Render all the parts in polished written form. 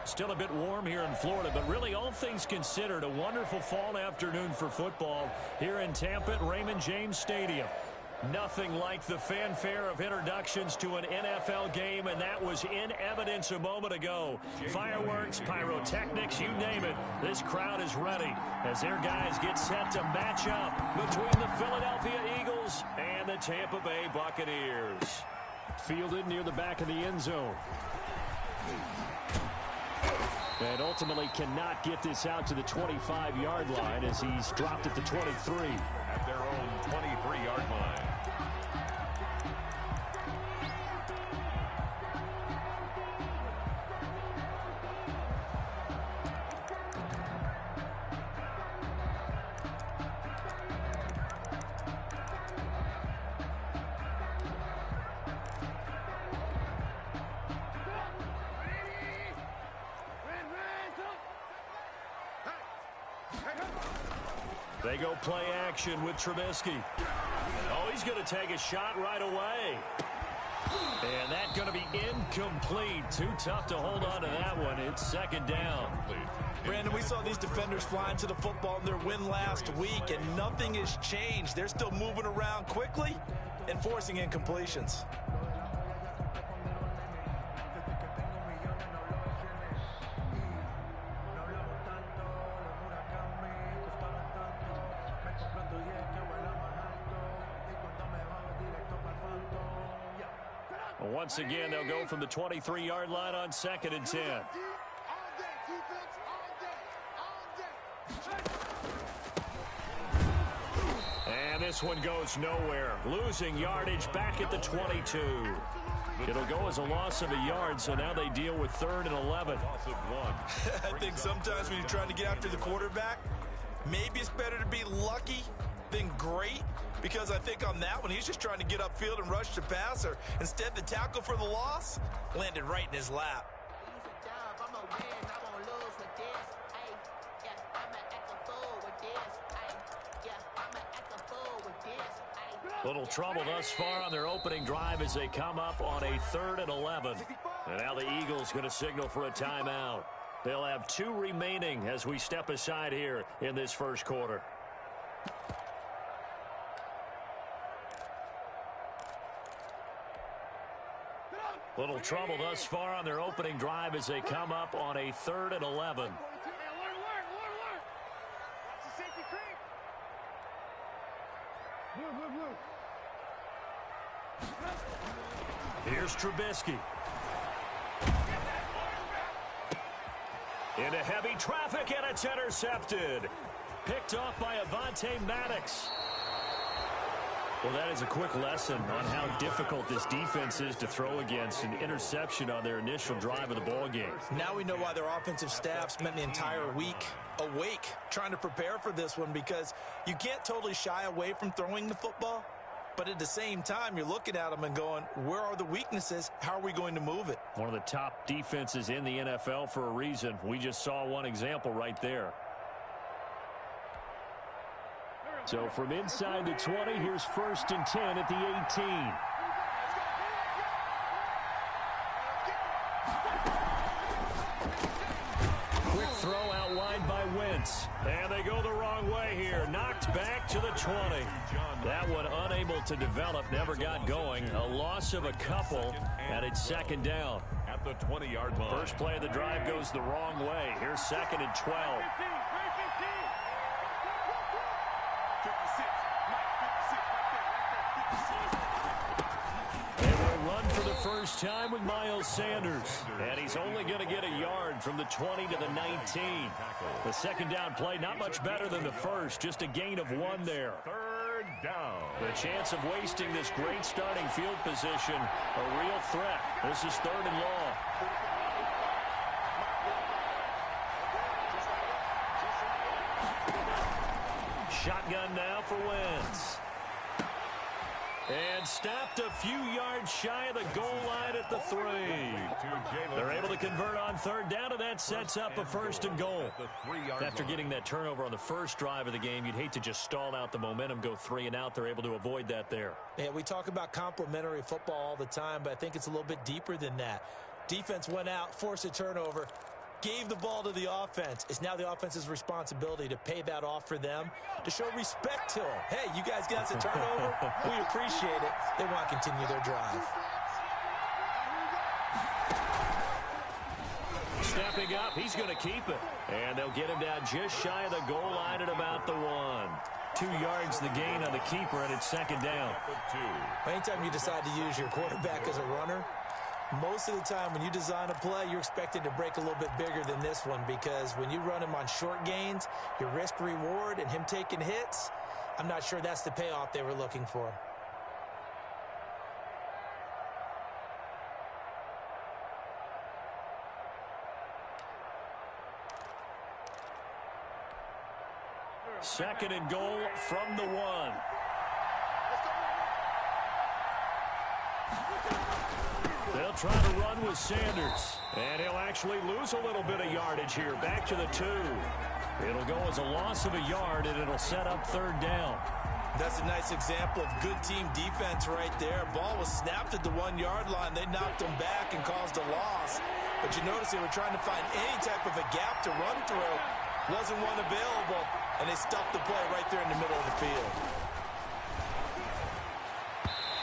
Still a bit warm here in Florida, but really all things considered, a wonderful fall afternoon for football here in Tampa at Raymond James Stadium. Nothing like the fanfare of introductions to an NFL game, and that was in evidence a moment ago. Fireworks, pyrotechnics, you name it. This crowd is ready as their guys get set to match up between the Philadelphia Eagles and the Tampa Bay Buccaneers. Fielded near the back of the end zone. And ultimately cannot get this out to the 25-yard line as he's dropped at the 23. At their own 23-yard line. They go play action with Trubisky. Oh, he's going to take a shot right away. And that's going to be incomplete. Too tough to hold on to that one. It's second down. Brandon, we saw these defenders flying to the football in their win last week, and nothing has changed. They're still moving around quickly and forcing incompletions. Once again, they'll go from the 23-yard line on 2nd and 10. And this one goes nowhere. Losing yardage back at the 22. It'll go as a loss of a yard, so now they deal with 3rd and 11. I think sometimes when you're trying to get after the quarterback, maybe it's better to be lucky than great, because I think on that one, he's just trying to get upfield and rush the passer. Instead, the tackle for the loss landed right in his lap. Little trouble thus far on their opening drive as they come up on a 3rd and 11. And now the Eagles going to signal for a timeout. They'll have 2 remaining as we step aside here in this first quarter. Little trouble thus far on their opening drive as they come up on a 3rd and 11. Here's Trubisky. Into heavy traffic, and it's intercepted. Picked off by Avonte Maddox. Well, that is a quick lesson on how difficult this defense is to throw against. An interception on their initial drive of the ball game. Now we know why their offensive staff spent the entire week awake trying to prepare for this one, because you can't totally shy away from throwing the football. But at the same time, you're looking at them and going, where are the weaknesses? How are we going to move it? One of the top defenses in the NFL for a reason. We just saw one example right there. So from inside the 20, here's 1st and 10 at the 18. Quick throw out wide by Wentz. And they go the wrong way here. Knocked back to the 20. That one unable to develop, never got going. A loss of a couple, and it's 2nd down. At the 20-yard line. First play of the drive goes the wrong way. Here's 2nd and 12. First time with Miles Sanders, and he's only going to get a yard from the 20 to the 19. The 2nd down play, not much better than the first, just a gain of 1 there. 3rd down. The chance of wasting this great starting field position, a real threat. This is 3rd and long. Shotgun now for Wentz. And stopped a few yards shy of the goal line at the 3. They're able to convert on 3rd down, and that sets up a 1st and goal. After getting that turnover on the first drive of the game, you'd hate to just stall out the momentum, go 3 and out. They're able to avoid that there. Yeah, we talk about complementary football all the time, but I think it's a little bit deeper than that. Defense went out, forced a turnover. gave the ball to the offense. It's now the offense's responsibility to pay that off for them, to show respect to them. Hey, you guys got us a turnover? We appreciate it. They want to continue their drive. Stepping up, he's going to keep it. And they'll get him down just shy of the goal line at about the 1. 2 yards the gain on the keeper, and it's second down. Anytime you decide to use your quarterback as a runner, most of the time when you design a play, you're expected to break a little bit bigger than this one, because when you run him on short gains, your risk-reward and him taking hits, I'm not sure that's the payoff they were looking for. Second and goal from the 1. They'll try to run with Sanders. And he'll actually lose a little bit of yardage here. Back to the 2. It'll go as a loss of a yard, and it'll set up third down. That's a nice example of good team defense right there. Ball was snapped at the 1-yard line. They knocked him back and caused a loss. But you notice they were trying to find any type of a gap to run through. Wasn't one available, and they stuffed the play right there in the middle of the field.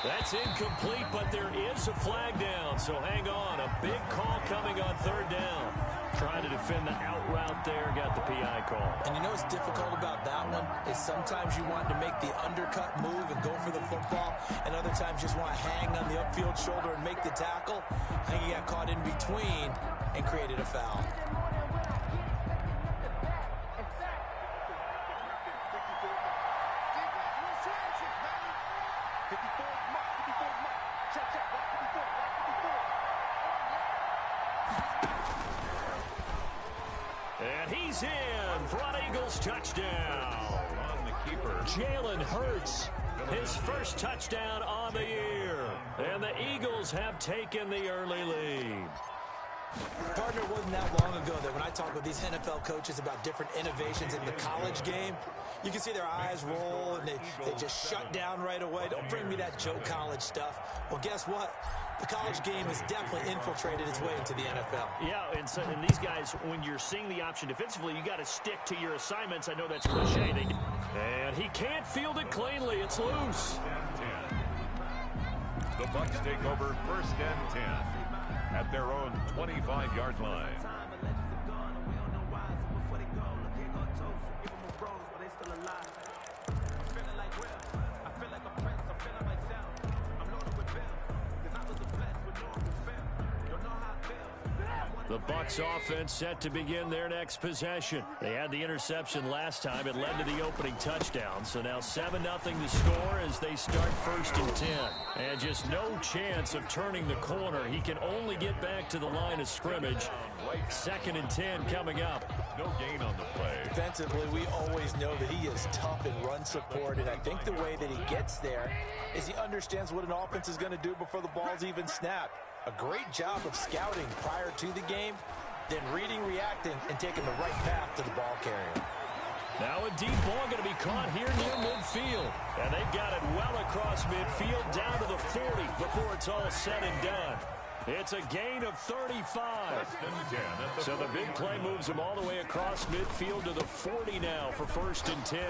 That's incomplete, but there is a flag down, so hang on. A big call coming on third down. Trying to defend the out route there, got the PI call. And you know what's difficult about that one is sometimes you want to make the undercut move and go for the football, and other times just want to hang on the upfield shoulder and make the tackle. I think he got caught in between and created a foul. And he's in for an Eagles touchdown. On the keeper. Jalen Hurts, his first touchdown on the year. And the Eagles have taken the early lead. Partner, it wasn't that long ago that when I talk with these NFL coaches about different innovations in the college game, you can see their eyes roll and they just shut down right away. Don't bring me that Joe College stuff. Well, guess what? The college game has definitely infiltrated its way into the NFL. Yeah, and these guys, when you're seeing the option defensively, you got to stick to your assignments. I know that's cliche. And he can't field it cleanly. It's loose. The Bucs take over 1st and 10 at their own 25-yard line. The Bucs offense set to begin their next possession. They had the interception last time. It led to the opening touchdown. So now 7-0 to score as they start 1st and 10. And just no chance of turning the corner. He can only get back to the line of scrimmage. 2nd and 10 coming up. No gain on the play. Defensively, we always know that he is tough in run support, and I think the way that he gets there is he understands what an offense is going to do before the ball's even snapped. A great job of scouting prior to the game, then reading, reacting, and taking the right path to the ball carrier. Now a deep ball going to be caught here near midfield. And they've got it well across midfield down to the 40 before it's all said and done. It's a gain of 35. So the big play moves him all the way across midfield to the 40 now for 1st and 10.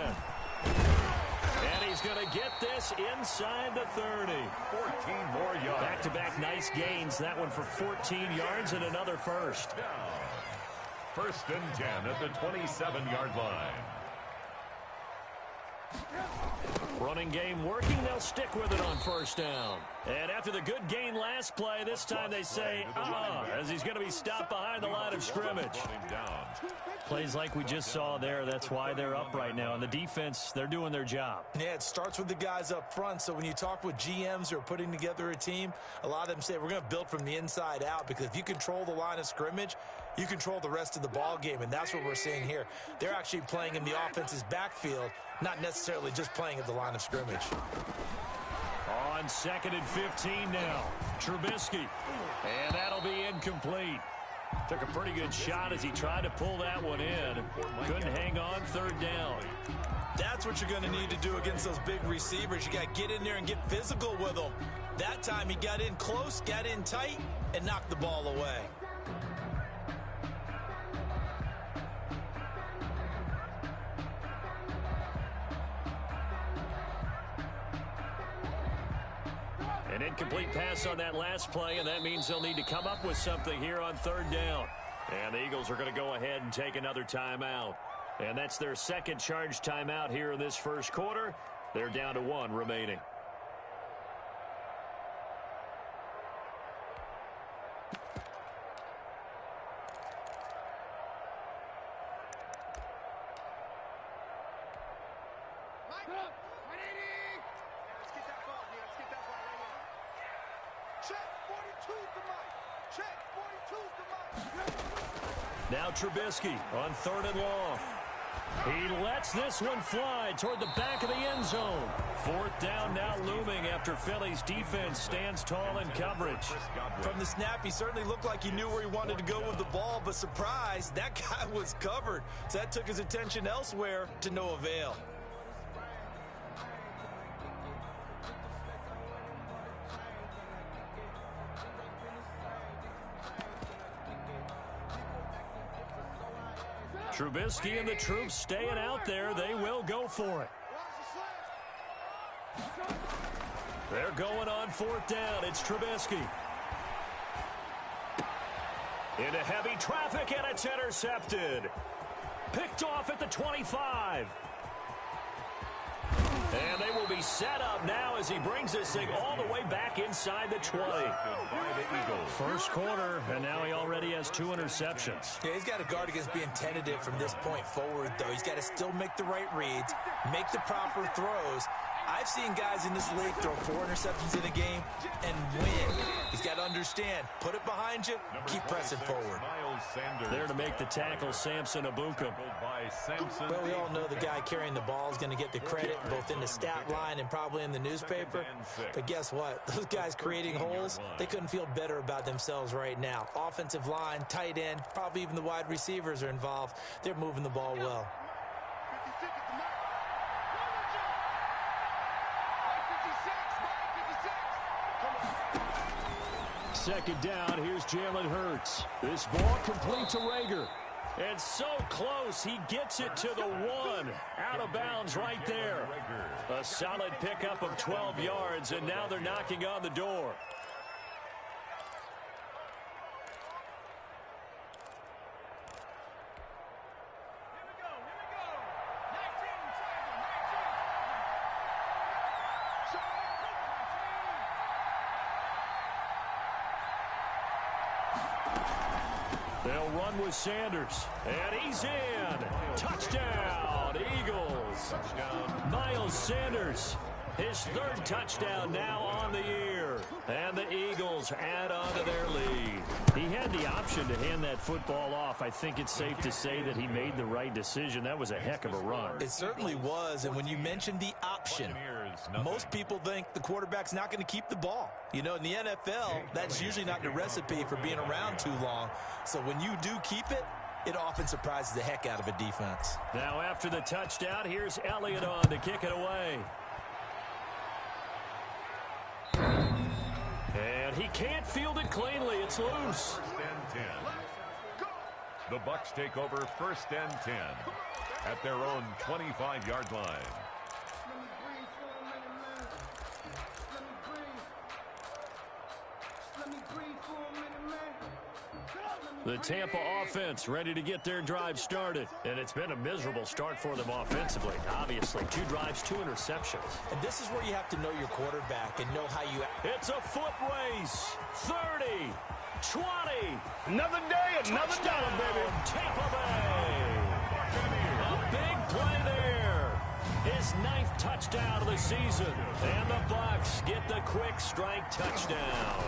And he's going to get this inside the 30. 14 more yards. Back-to-back nice gains. That one for 14 yards and another first. 1st and 10 at the 27-yard line. Running game working. They'll stick with it on 1st down. And after the good gain last play, this time they say, as he's going to be stopped behind the line of scrimmage. Plays like we just saw there. That's why they're up right now. And the defense, they're doing their job. Yeah, it starts with the guys up front. So when you talk with GMs who are putting together a team, a lot of them say we're going to build from the inside out, because if you control the line of scrimmage, you control the rest of the ball game, and that's what we're seeing here. They're actually playing in the offense's backfield, not necessarily just playing at the line of scrimmage. On 2nd and 15 now, Trubisky, and that'll be incomplete. Took a pretty good shot as he tried to pull that one in. Couldn't hang on 3rd down. That's what you're going to need to do against those big receivers. You got to get in there and get physical with them. That time he got in close, got in tight, and knocked the ball away. An incomplete pass on that last play, and that means they'll need to come up with something here on third down. And the Eagles are going to go ahead and take another timeout. And that's their second charge timeout here in this first quarter. They're down to 1 remaining. Now Trubisky on 3rd and long. He lets this one fly toward the back of the end zone. 4th down now looming after Philly's defense stands tall in coverage. From the snap, he certainly looked like he knew where he wanted to go with the ball, but surprise, that guy was covered. So that took his attention elsewhere to no avail. Trubisky and the troops staying out there. They will go for it. They're going on 4th down. It's Trubisky. Into heavy traffic, and it's intercepted. Picked off at the 25. And they will be set up now as he brings this thing all the way back inside the 20. First quarter, and now he already has 2 interceptions. Yeah, he's got to guard against being tentative from this point forward, though. He's got to still make the right reads, make the proper throws. I've seen guys in this league throw 4 interceptions in a game and win. He's got to understand, put it behind you, keep pressing forward. There to make the tackle, Samson Ebukam. Well, we all know the guy carrying the ball is going to get the credit both in the stat line and probably in the newspaper. But guess what? Those guys creating holes, they couldn't feel better about themselves right now. Offensive line, tight end, probably even the wide receivers are involved. They're moving the ball well. Second down, here's Jalen Hurts. This ball complete to Rager. And so close, he gets it to the 1. Out of bounds right there. A solid pickup of 12 yards, and now they're knocking on the door. They'll run with Sanders, and he's in. Touchdown, Eagles. Miles Sanders, his 3rd touchdown now on the year. And the Eagles add on to their lead. He had the option to hand that football off. I think it's safe to say that he made the right decision. That was a heck of a run. It certainly was, and when you mentioned the option, most people think the quarterback's not going to keep the ball. You know, in the NFL, that's usually not the recipe for being around too long. So when you do keep it, it often surprises the heck out of a defense. Now after the touchdown, here's Elliott on to kick it away. And he can't field it cleanly. It's loose. 1st and 10. The Bucs take over 1st and 10 at their own 25-yard line. The Tampa offense ready to get their drive started. And it's been a miserable start for them offensively. Obviously, 2 drives, 2 interceptions. And this is where you have to know your quarterback and know how you... It's a foot race. 30, 20. Another day, another dollar, baby. Tampa Bay. A big play there. His 9th touchdown of the season. And the Bucs get the quick strike touchdown.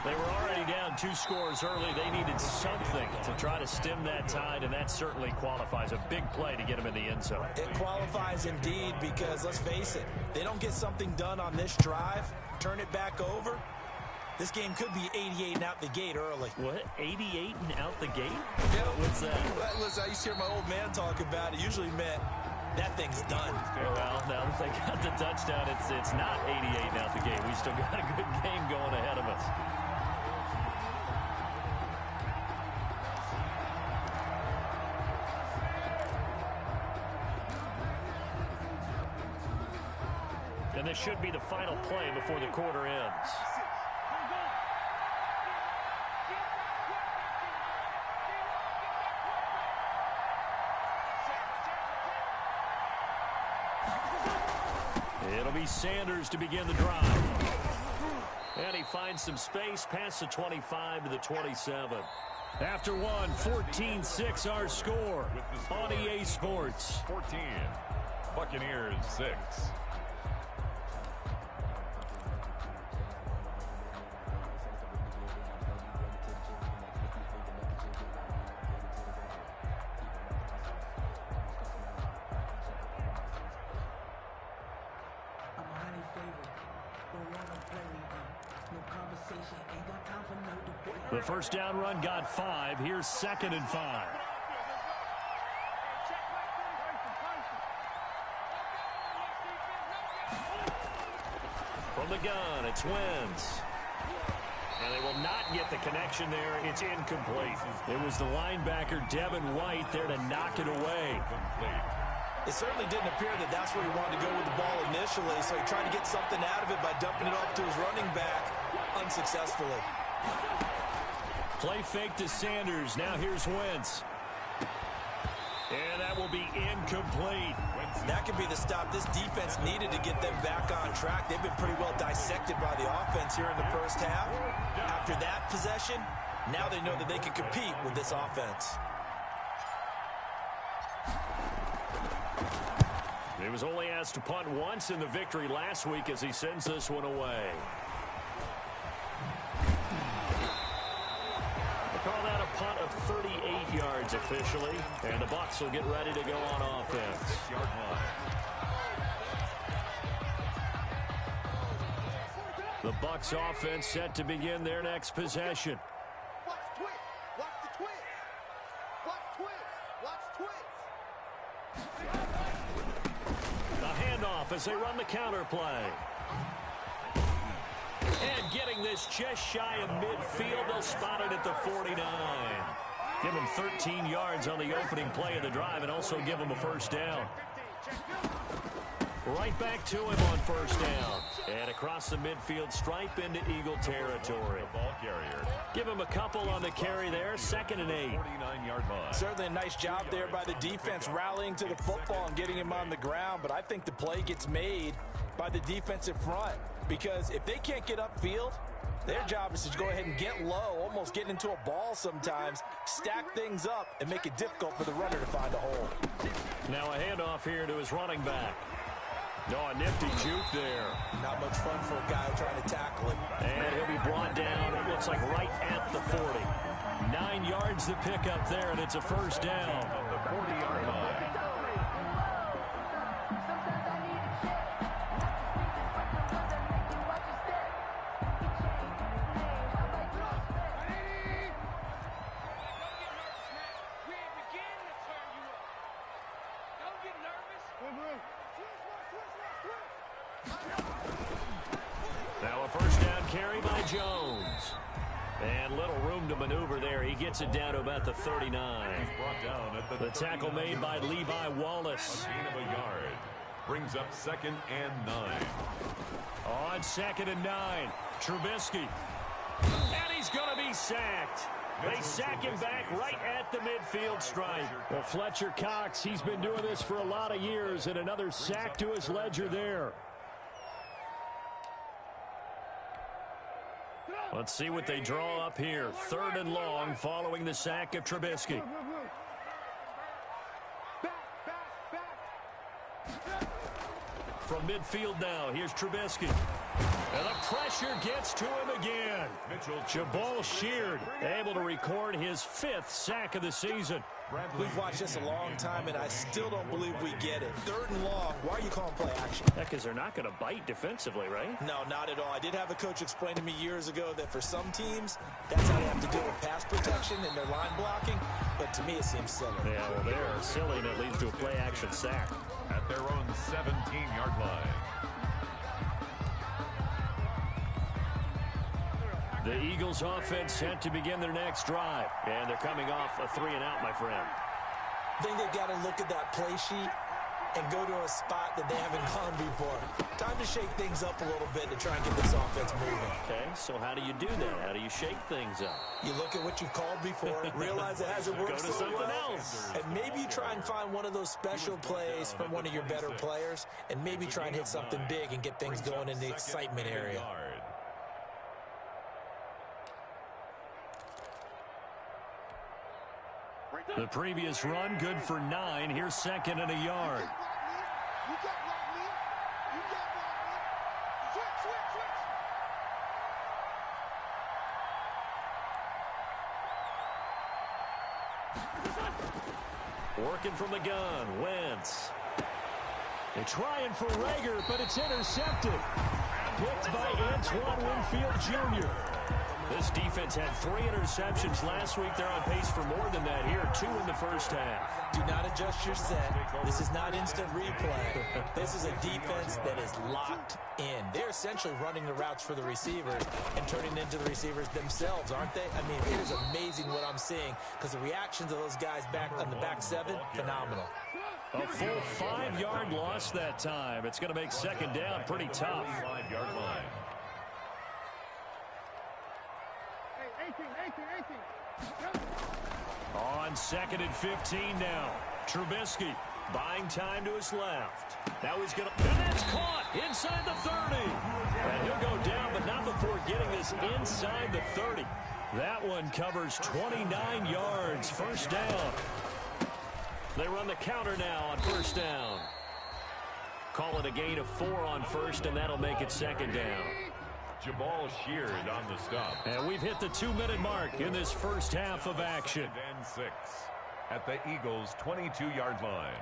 They were already down 2 scores early. They needed something to try to stem that tide, and that certainly qualifies. A big play to get them in the end zone. It qualifies indeed because, let's face it, they don't get something done on this drive, turn it back over, this game could be 88 and out the gate early. What? 88 and out the gate? Yeah. What's that? Listen, I used to hear my old man talk about it. Usually meant that thing's done. Well, now that they got the touchdown, it's not 88 and out the gate. We still got a good game going ahead of us. And this should be the final play before the quarter ends. It'll be Sanders to begin the drive. And he finds some space past the 25 to the 27. After one, 14-6 our score on EA Sports. 14, Buccaneers 6. The first down run got 5. Here's 2nd and 5. From the gun, it's Wentz. And they will not get the connection there. It's incomplete. It was the linebacker, Devin White, there to knock it away. It certainly didn't appear that that's where he wanted to go with the ball initially, so he tried to get something out of it by dumping it off to his running back unsuccessfully. Play fake to Sanders. Now here's Wentz. And that will be incomplete. That could be the stop this defense needed to get them back on track. They've been pretty well dissected by the offense here in the first half. After that possession, now they know that they can compete with this offense. He was only asked to punt once in the victory last week as he sends this one away. Call that a punt of 38 yards officially, and the Bucs will get ready to go on offense. The Bucs offense set to begin their next possession. Watch twist. Watch the twist. Watch twist. Watch twist. The handoff as they run the counter play. And getting this just shy of midfield, they'll spot it at the 49. Give him 13 yards on the opening play of the drive and also give him a first down. Right back to him on first down. And across the midfield stripe into Eagle territory. Ball carrier. Give him a couple on the carry there. 2nd and 8. 49-yard line. Certainly a nice job there by the defense rallying to the football and getting him on the ground, but I think the play gets made by the defensive front. Because if they can't get upfield, their job is to go ahead and get low, almost get into a ball sometimes, stack things up, and make it difficult for the runner to find a hole. Now a handoff here to his running back. No, a nifty juke there. Not much fun for a guy trying to tackle it. And he'll be brought down, it looks like right at the 40. 9 yards to pick up there, and it's a first down. The 40-yard line. Now a first down carry by Jones. And little room to maneuver there. He gets it down to about the 39. He's brought down at The tackle made by Levi Wallace. gain of a yard. Brings up 2nd and 9. On 2nd and 9, Trubisky. And he's going to be sacked. They sack him back right at the midfield stripe. Well, Fletcher Cox, he's been doing this for a lot of years, and another sack to his ledger there. Let's see what they draw up here. 3rd and long following the sack of Trubisky. From midfield now, here's Trubisky. And the pressure gets to him again. Jabal Sheard able to record his 5th sack of the season. We've watched this a long time, and I still don't believe we get it. 3rd and long, why are you calling play action? Heck, because they're not going to bite defensively, right? No, not at all. I did have a coach explain to me years ago that for some teams, that's how they have to deal with pass protection and their line blocking, but to me it seems silly. Yeah, well, they're silly, and it leads to a play-action sack. At their own 17-yard line. The Eagles offense set to begin their next drive. And they're coming off a 3-and-out, my friend. I think they've got to look at that play sheet and go to a spot that they haven't gone before. Time to shake things up a little bit to try and get this offense moving. Okay, so how do you do that? How do you shake things up? You look at what you've called before, realize it hasn't worked Go to so something well, else. and maybe you try and find one of those special plays from one of your better players, and maybe try and hit something big and get things going in the excitement area. The previous run, good for 9. Here's second and a yard. You can't block me. You can't block me. Switch. Working from the gun, Wentz. They're trying for Rager, but it's intercepted. Picked by Antoine Winfield Jr. This defense had 3 interceptions last week. They're on pace for more than that here, 2 in the first half. Do not adjust your set. This is not instant replay. This is a defense that is locked in. They're essentially running the routes for the receivers and turning into the receivers themselves, aren't they? I mean, it is amazing what I'm seeing because the reactions of those guys back on the back 7, phenomenal. A full 5-yard loss that time. It's going to make second down pretty tough. 5-yard line. 18. On second and 15 now. Trubisky buying time to his left. Now he's going to, and it's caught inside the 30. And he'll go down, but not before getting this inside the 30. That one covers 29 yards. First down. They run the counter now on first down. Call it a gain of 4 on first, and that'll make it second down. Jamal Sheard on the stop. And we've hit the 2-minute mark in this first half of action. And 6 at the Eagles' 22-yard line.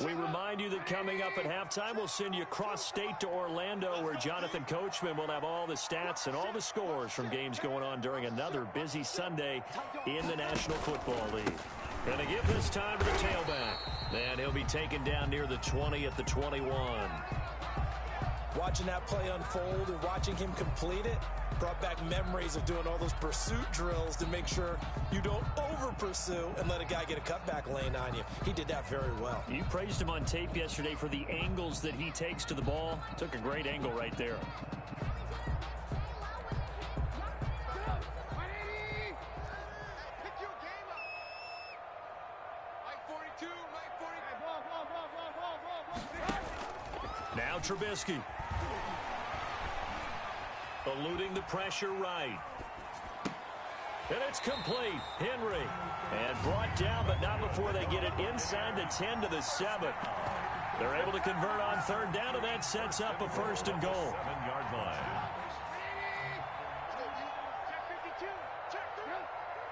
We remind you that coming up at halftime, we'll send you cross-state to Orlando, where Jonathan Coachman will have all the stats and all the scores from games going on during another busy Sunday in the National Football League. Going to give this time to the tailback. And he'll be taken down near the 20 at the 21. Watching that play unfold and watching him complete it brought back memories of doing all those pursuit drills to make sure you don't over-pursue and let a guy get a cutback lane on you. He did that very well. You praised him on tape yesterday for the angles that he takes to the ball. Took a great angle right there. Now Trubisky. Eluding the pressure right. And it's complete. Henry. And brought down, but not before they get it inside the 10 to the 7. They're able to convert on third down, and that sets up a first and goal. 7-yard line.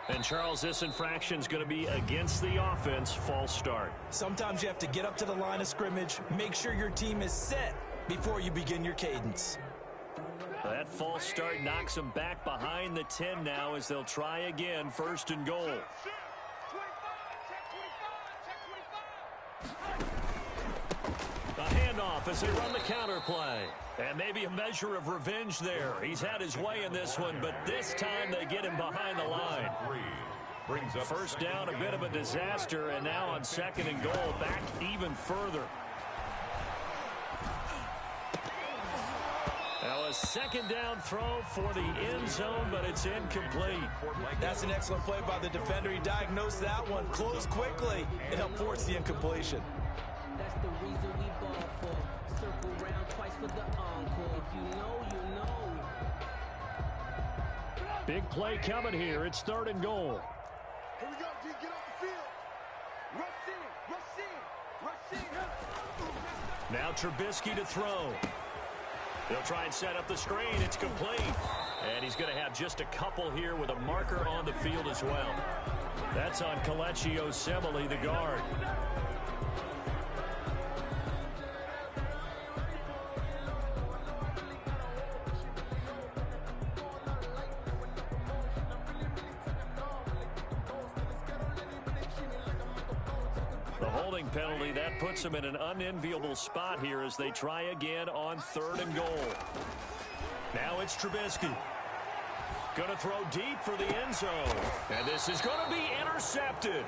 And Charles, this infraction is going to be against the offense. False start. Sometimes you have to get up to the line of scrimmage, make sure your team is set before you begin your cadence. That false start knocks them back behind the 10 now as they'll try again. First and goal. A handoff as they run the counter play. And maybe a measure of revenge there. He's had his way in this one, but this time they get him behind the line. Brings up First down, a bit of a disaster, and now on second and goal, back even further. Now a second down throw for the end zone, but it's incomplete. That's an excellent play by the defender. He diagnosed that one, closed quickly, and helped force the incompletion. That's the reason we ball for. Circle round twice for the encore. If you know, you know. Big play coming here. It's third and goal. Here we go, G. Get off the field. Rush in. Now Trubisky to throw. They'll try and set up the screen. It's complete. And he's going to have just a couple here with a marker on the field as well. That's on Kelechi Osemele, the guard. The holding penalty, that puts them in an unenviable spot here as they try again on third and goal. Now it's Trubisky. Going to throw deep for the end zone. And this is going to be intercepted.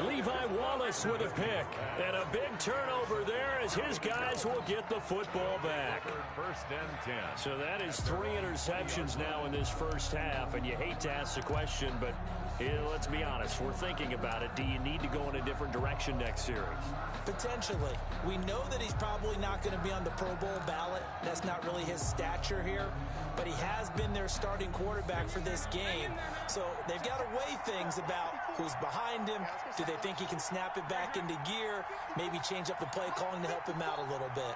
Levi Wallace with a pick. And a big turnover there as his guys will get the football back. First and 10. So that is 3 interceptions now in this first half. And you hate to ask the question, but let's be honest. We're thinking about it. Do you need to go in a different direction next series? Potentially. We know that he's probably not going to be on the Pro Bowl ballot. That's not really his stature here. But he has been their starting quarterback for this game. So they've got to weigh things about who's behind him. Do they think he can snap it back into gear? Maybe change up the play calling to help him out a little bit.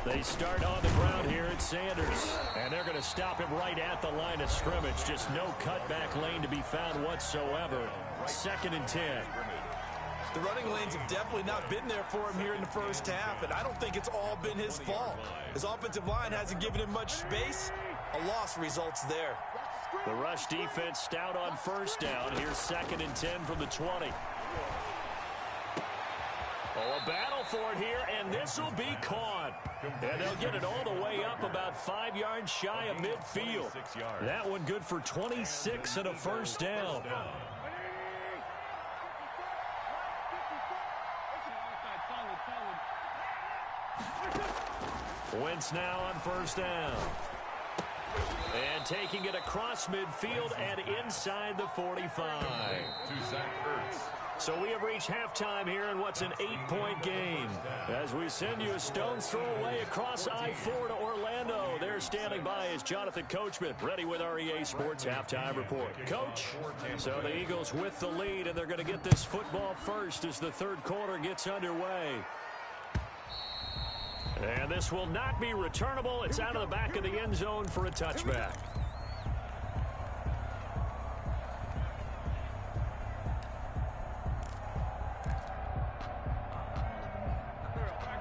They start on the ground here at Sanders. And they're going to stop him right at the line of scrimmage. Just no cutback lane to be found whatsoever. 2nd and 10. The running lanes have definitely not been there for him here in the first half, and I don't think it's all been his fault. His offensive line hasn't given him much space. A loss results there. The rush defense stout on first down. Here's 2nd and 10 from the 20. Oh, a battle for it here, and this will be caught. And they'll get it all the way up about 5 yards shy of midfield. That one good for 26 and a first down. Wentz now on first down. And taking it across midfield and inside the 45. To Zach Ertz. So we have reached halftime here in what's an 8-point game. As we send you a stone's throw away across I-4 to Orlando. There standing by is Jonathan Coachman, ready with our EA Sports Halftime Report. Coach, so the Eagles with the lead, and they're going to get this football first as the third quarter gets underway. And this will not be returnable. It's out of the back of the end zone for a touchback.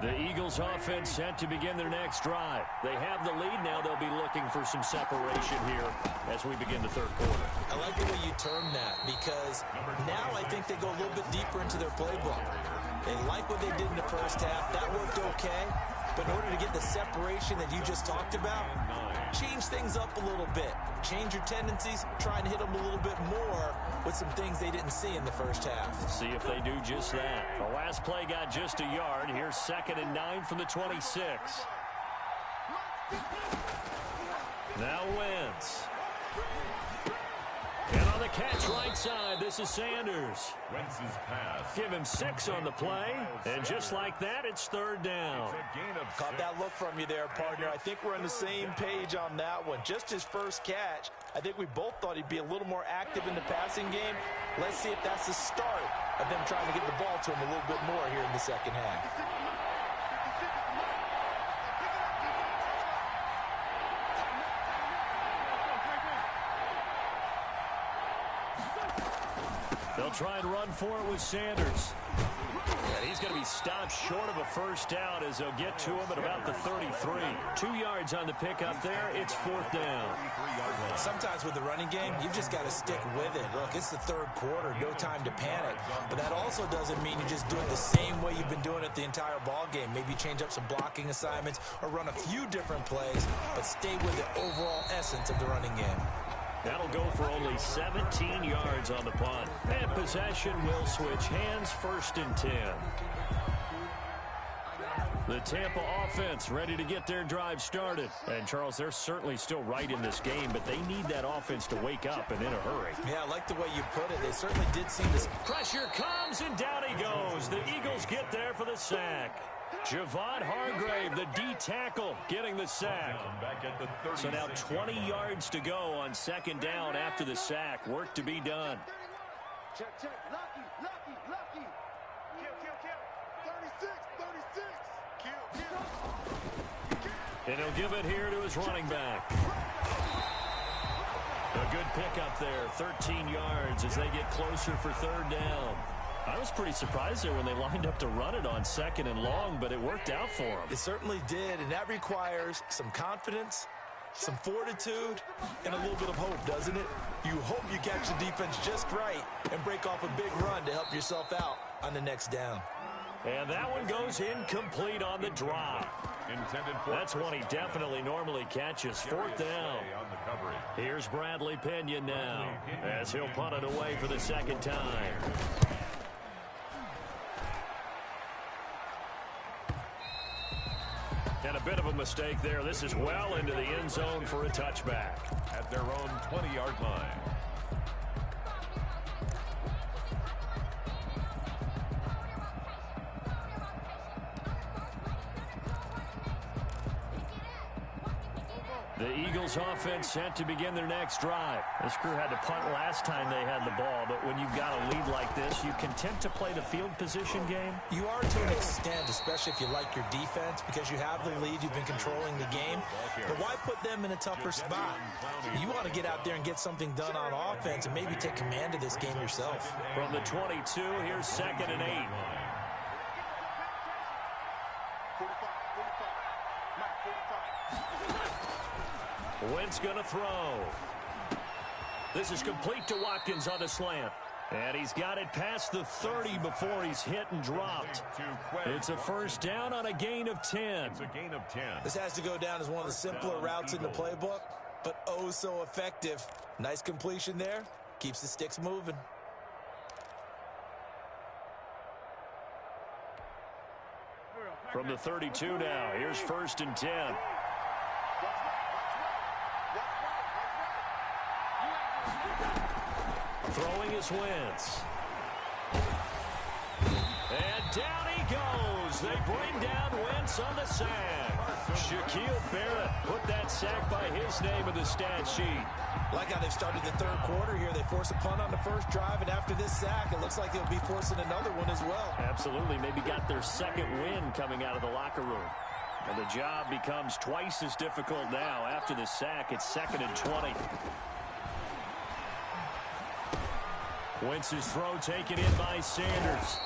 The Eagles offense set to begin their next drive. They have the lead now. They'll be looking for some separation here as we begin the third quarter. I like the way you term that because now I think they go a little bit deeper into their playbook. They like what they did in the first half. That worked okay. But in order to get the separation that you just talked about, change things up a little bit. Change your tendencies, try and hit them a little bit more with some things they didn't see in the first half. See if they do just that. The last play got just a yard. Here's 2nd and 9 from the 26. Now Wentz. And on the catch right side, this is Sanders. Wentz's pass. Give him 6 on the play, and just like that, it's third down. Caught that look from you there, partner. I think we're on the same page on that one. Just his first catch, I think we both thought he'd be a little more active in the passing game. Let's see if that's the start of them trying to get the ball to him a little bit more here in the second half. They'll try and run for it with Sanders. And he's going to be stopped short of a first down as they'll get to him at about the 33. 2 yards on the pickup there. It's 4th down. Sometimes with the running game, you've just got to stick with it. Look, it's the third quarter. No time to panic. But that also doesn't mean you just do it the same way you've been doing it the entire ball game. Maybe change up some blocking assignments or run a few different plays, but stay with the overall essence of the running game. That'll go for only 17 yards on the punt. And possession will switch hands, 1st and 10. The Tampa offense ready to get their drive started. And, Charles, they're certainly still right in this game, but they need that offense to wake up and in a hurry. Yeah, I like the way you put it. They certainly did seem to... Pressure comes, and down he goes. The Eagles get there for the sack. Javon Hargrave, the D tackle, getting the sack. So now 20 yards to go on 2nd down after the sack. Work to be done. Check. Lucky. Kill. 36. Kill. And he'll give it here to his running back. A good pickup there, 13 yards as they get closer for 3rd down. I was pretty surprised there when they lined up to run it on 2nd and long, but it worked out for them. It certainly did, and that requires some confidence, some fortitude, and a little bit of hope, doesn't it? You hope you catch the defense just right and break off a big run to help yourself out on the next down. And that one goes incomplete on the drop. Intended for That's one he definitely normally catches. Fourth down. on the coverage. Here's Bradley Pinion now as he'll punt it away for the second time. And a bit of a mistake there. This is well into the end zone for a touchback. At their own 20-yard line. The Eagles offense set to begin their next drive. This crew had to punt last time they had the ball, but when you've got a lead like this, you content to play the field position game? You are to an extent, especially if you like your defense, because you have the lead, you've been controlling the game. But why put them in a tougher spot? You want to get out there and get something done on offense and maybe take command of this game yourself. From the 22, here's 2nd and 8. Wentz going to throw. This is complete to Watkins on a slant. And he's got it past the 30 before he's hit and dropped. It's a first down on a gain of 10. It's a gain of 10. This has to go down as one of the simpler routes in the playbook, but oh so effective. Nice completion there. Keeps the sticks moving. From the 32 now, here's 1st and 10. Throwing is Wentz. And down he goes. They bring down Wentz on the sack. Shaquille Barrett put that sack by his name in the stat sheet. Like how they've started the third quarter here. They force a punt on the first drive, and after this sack, it looks like they'll be forcing another one as well. Absolutely. Maybe got their second win coming out of the locker room. And the job becomes twice as difficult now. After the sack, it's 2nd and 20. Wentz's throw taken in by Sanders.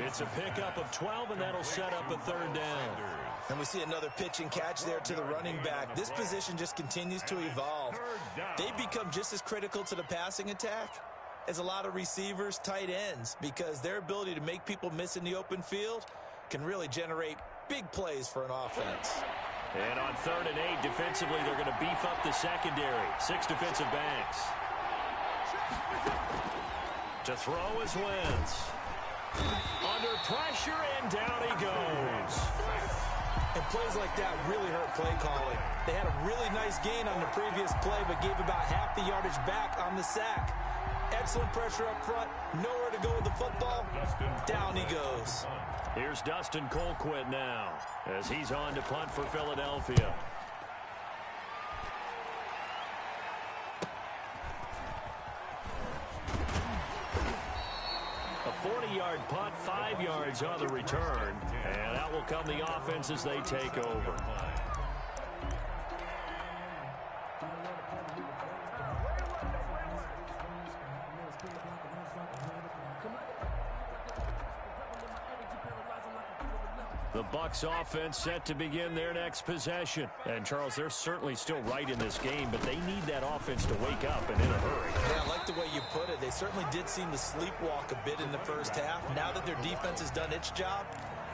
It's a pickup of 12, and that'll set up a 3rd down. And we see another pitch and catch there to the running back. This position just continues to evolve. They become just as critical to the passing attack as a lot of receivers, tight ends, because their ability to make people miss in the open field can really generate big plays for an offense. And on 3rd and 8, defensively, they're going to beef up the secondary. 6 defensive backs. To throw is Wentz. Under pressure, and down he goes. And plays like that really hurt play calling. They had a really nice gain on the previous play, but gave about half the yardage back on the sack. Excellent pressure up front. Nowhere to go with the football. Down he goes. Here's Dustin Colquitt now as he's on to punt for Philadelphia. A 40-yard punt, 5 yards on the return. And that will come the offense as they take over. The Bucs offense set to begin their next possession. And, Charles, they're certainly still right in this game, but they need that offense to wake up and in a hurry. Yeah, I like the way you put it. They certainly did seem to sleepwalk a bit in the first half. Now that their defense has done its job,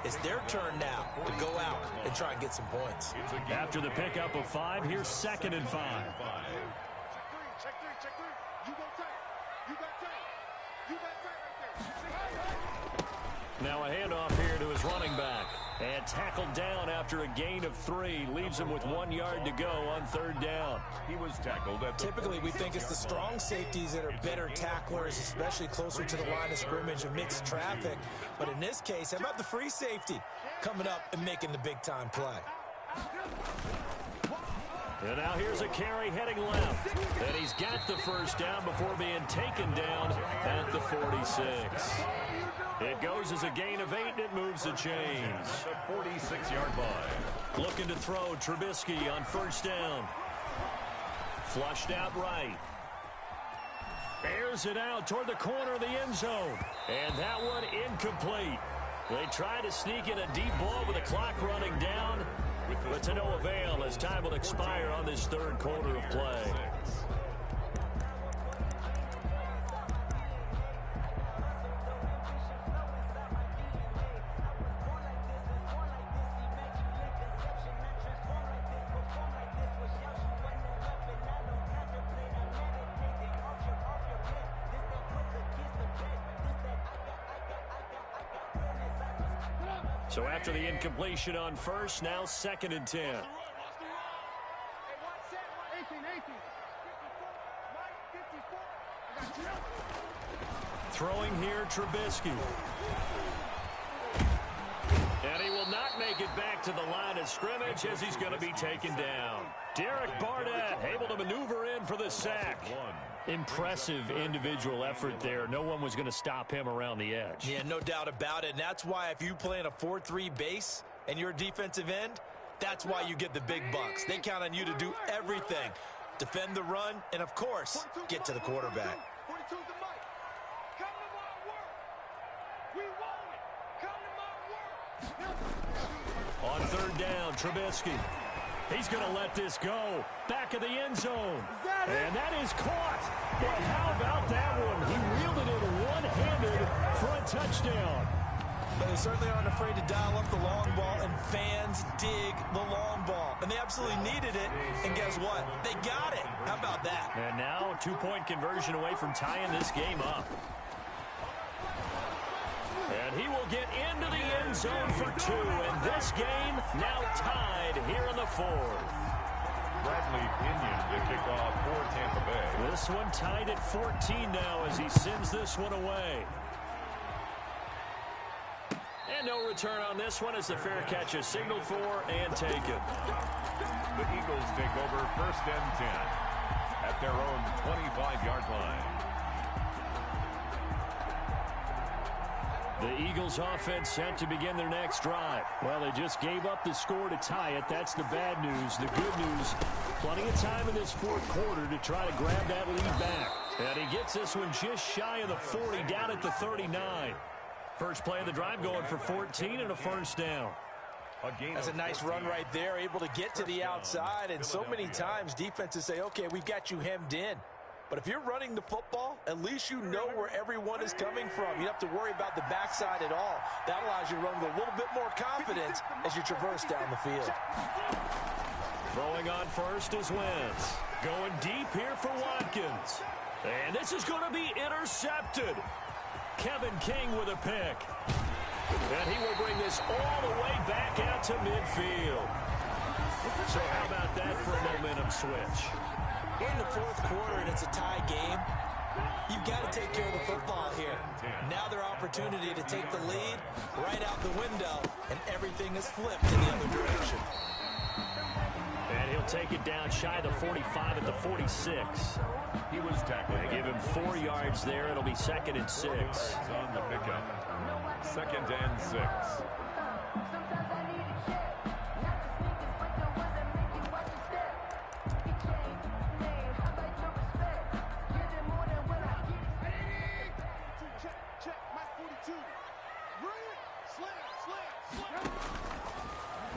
it's their turn now to go out and try and get some points. After the pickup of 5, here's 2nd and 5. Check three. You go tight. You got tight. You got tight right there. Now a handoff here to his running back. And tackled down after a gain of 3. Leaves him with 1 yard to go on 3rd down. He was tackled at the Typically, we think it's the strong safeties that are better tacklers, especially closer to the line of scrimmage amidst traffic. But in this case, how about the free safety coming up and making the big-time play? And now here's a carry heading left. And he's got the first down before being taken down at the 46. It goes as a gain of 8, and it moves the chains. the 46-yard line. Looking to throw Trubisky on 1st down. Flushed out right. Airs it out toward the corner of the end zone. And that one incomplete. They try to sneak in a deep ball with the clock running down, but to no avail as time will expire on this 3rd quarter of play. So after the incompletion on first, now 2nd and 10. Throwing here, Trubisky. And he will not make it back to the line of scrimmage as he's going to be taken down. Derek Barnett able to maneuver in for the sack. Impressive individual effort there. No one was going to stop him around the edge. Yeah, no doubt about it. And that's why if you play in a 4-3 base and you're a defensive end, that's why you get the big bucks. They count on you to do everything. Defend the run and, of course, get to the quarterback. On 3rd down, Trubisky. He's going to let this go. Back of the end zone. And that is caught. But how about that one? He reeled it in one-handed for a touchdown. But they certainly aren't afraid to dial up the long ball, and fans dig the long ball. And they absolutely needed it, and guess what? They got it. How about that? And now a 2-point conversion away from tying this game up. And he will get into the end zone for 2. And this game now tied here in the 4th. Bradley Pinion to kick off for Tampa Bay. This one tied at 14 now as he sends this one away. And no return on this one as the fair catch is signaled for and taken. The Eagles take over 1st and 10 at their own 25-yard line. The Eagles offense set to begin their next drive. Well, they just gave up the score to tie it. That's the bad news. The good news, plenty of time in this 4th quarter to try to grab that lead back. And he gets this one just shy of the 40, down at the 39. First play of the drive going for 14 and a 1st down. That's a nice run right there, able to get to the outside. And so many times defenses say, okay, we've got you hemmed in. But if you're running the football, at least you know where everyone is coming from. You don't have to worry about the backside at all. That allows you to run with a little bit more confidence as you traverse down the field. Throwing on first is Wentz. Going deep here for Watkins. And this is going to be intercepted. Kevin King with a pick. And he will bring this all the way back out to midfield. So how about that for a momentum switch? We're in the 4th quarter, and it's a tie game. You've got to take care of the football here. Now their opportunity to take the lead right out the window, and everything is flipped in the other direction. And he'll take it down shy of the 45 at the 46. He was tackled. They give him 4 yards there. It'll be 2nd and 6. On the pickup. 2nd and 6.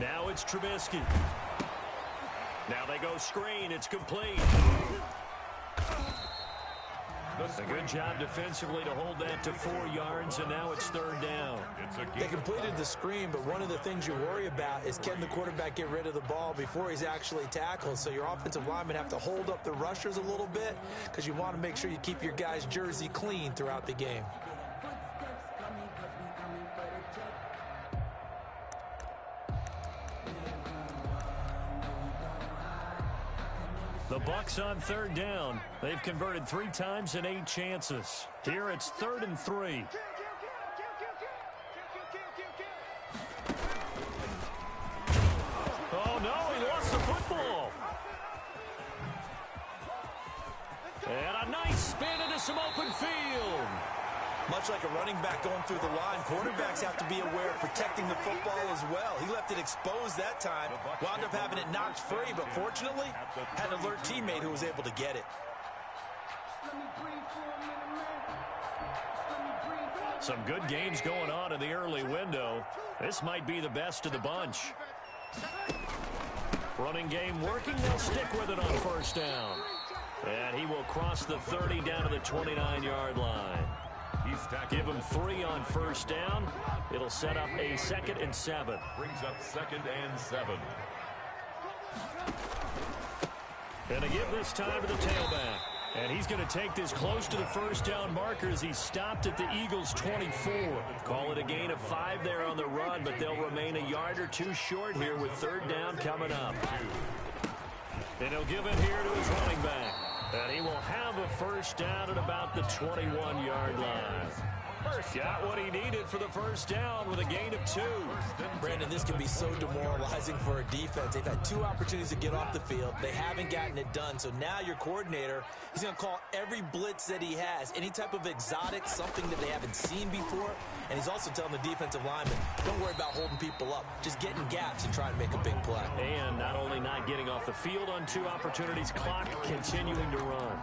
Now it's Trubisky. Now they go screen. It's complete. A good job defensively to hold that to 4 yards, and now it's 3rd down. They completed the screen, but one of the things you worry about is can the quarterback get rid of the ball before he's actually tackled? So your offensive linemen have to hold up the rushers a little bit because you want to make sure you keep your guys' jersey clean throughout the game. The Bucks on 3rd down. They've converted 3 times in 8 chances. Here it's 3rd and 3. Oh, no, he lost the football. And a nice spin into some open field. Much like a running back going through the line, quarterbacks have to be aware of protecting the football as well. He left it exposed that time, wound up having it knocked free, but fortunately, had an alert teammate who was able to get it. Some good games going on in the early window. This might be the best of the bunch. Running game working. They'll stick with it on 1st down. And he will cross the 30 down to the 29-yard line. Give him 3 on 1st down. It'll set up a 2nd and 7. Brings up 2nd and 7. And to give this time to the tailback. And he's going to take this close to the first down marker as he stopped at the Eagles' 24. Call it a gain of 5 there on the run, but they'll remain a yard or two short here with third down coming up. And he'll give it here to his running back. And he will have a first down at about the 21-yard line. Got what he needed for the first down with a gain of 2. Brandon, this can be so demoralizing for a defense. They've had 2 opportunities to get off the field. They haven't gotten it done. So now your coordinator, he's going to call every blitz that he has, any type of exotic, something that they haven't seen before. And he's also telling the defensive lineman, don't worry about holding people up. Just get in gaps and try to make a big play. And not only not getting off the field on 2 opportunities, clock continuing to run.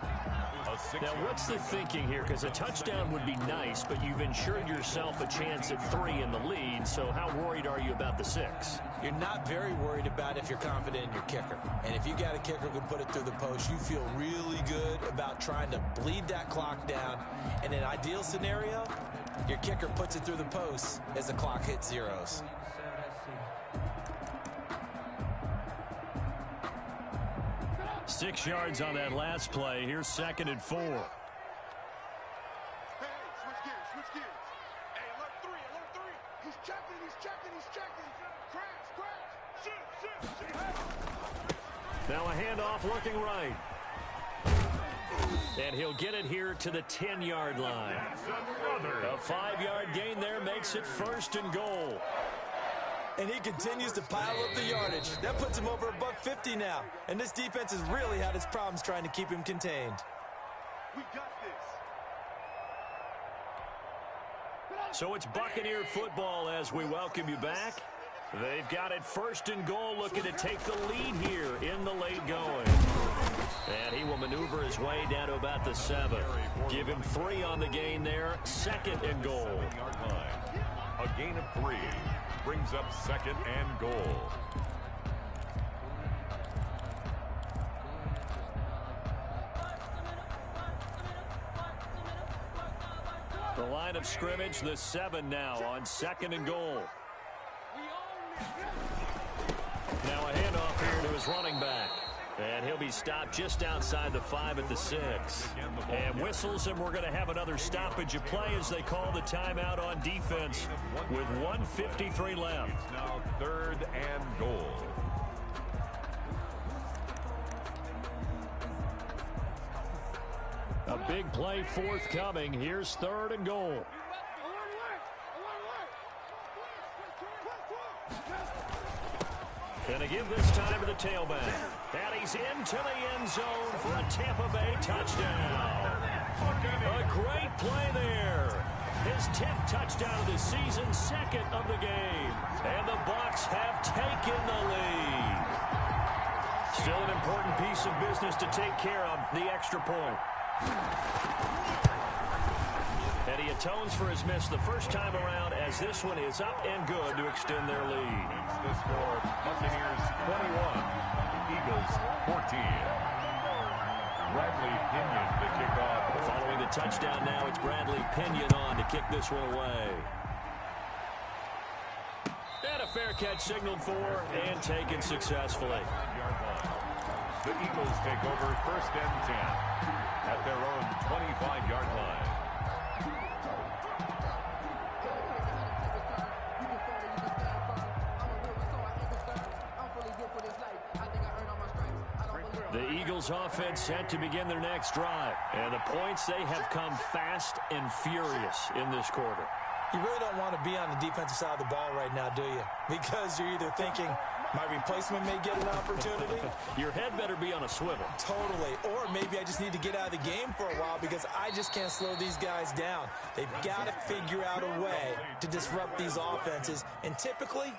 Now, what's the thinking here? Because a touchdown would be nice, but you've ensured yourself a chance at 3 in the lead, so how worried are you about the 6? You're not very worried about if you're confident in your kicker. And if you got a kicker who can put it through the post, you feel really good about trying to bleed that clock down. In an ideal scenario, your kicker puts it through the post as the clock hits zeros. Six yards on that last play. Here's 2nd and 4. Hey, switch gears. Hey, alert 3. He's checking. Crash. Shoot. Now a handoff looking right. And he'll get it here to the 10-yard line. A 5-yard gain there makes it 1st and goal. And he continues to pile up the yardage. That puts him over $150 now. And this defense has really had its problems trying to keep him contained. We got this. So it's Buccaneer football as we welcome you back. They've got it 1st and goal, looking to take the lead here in the late going. And he will maneuver his way down to about the 7. Give him 3 on the gain there. 2nd and goal. A gain of 3 brings up 2nd and goal. The line of scrimmage, the 7 now on 2nd and goal. Now a handoff here to his running back. And he'll be stopped just outside the 5 at the 6. And whistles, and we're going to have another stoppage of play as they call the timeout on defense with 1:53 left. It's now 3rd and goal. A big play forthcoming. Here's 3rd and goal. Going to give this time to the tailback. And he's into the end zone for a Tampa Bay touchdown. A great play there. His 10th touchdown of the season, 2nd of the game. And the Bucs have taken the lead. Still an important piece of business to take care of, the extra point. And he atones for his miss the first time around as this one is up and good to extend their lead. The score, Buccaneers 21, Eagles 14. Bradley Pinion to kick off. Following the touchdown now, it's Bradley Pinion on to kick this one away. And a fair catch signaled for and taken successfully. The Eagles take over 1st and 10 at their own 25-yard line. The Eagles offense set to begin their next drive. And the points, they have come fast and furious in this quarter. You really don't want to be on the defensive side of the ball right now, do you? Because you're either thinking, my replacement may get an opportunity. Your head better be on a swivel. Totally. Or maybe I just need to get out of the game for a while because I just can't slow these guys down. They've got to figure out a way to disrupt these offenses. And typically,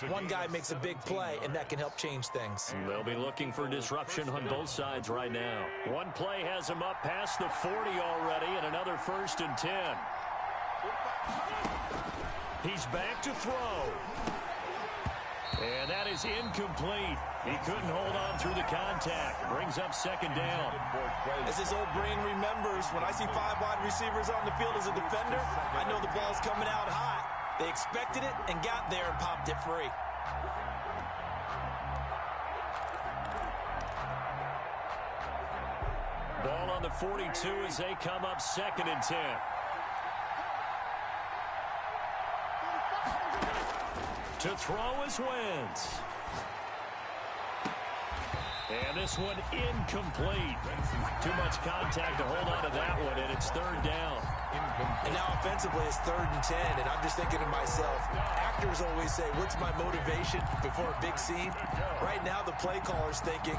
one guy makes a big play, and that can help change things. They'll be looking for disruption on both sides right now. One play has him up past the 40 already, and another 1st and 10. He's back to throw. And that is incomplete. He couldn't hold on through the contact. Brings up 2nd down. As his old brain remembers, when I see 5 wide receivers on the field as a defender, I know the ball's coming out hot. They expected it and got there and popped it free. Ball on the 42 as they come up 2nd and 10. To throw is Wentz. And this one incomplete. Too much contact to hold on to that one, and it's 3rd down. And now offensively it's 3rd and 10, and I'm just thinking to myself, actors always say, what's my motivation before a big scene? Right now the play caller's thinking,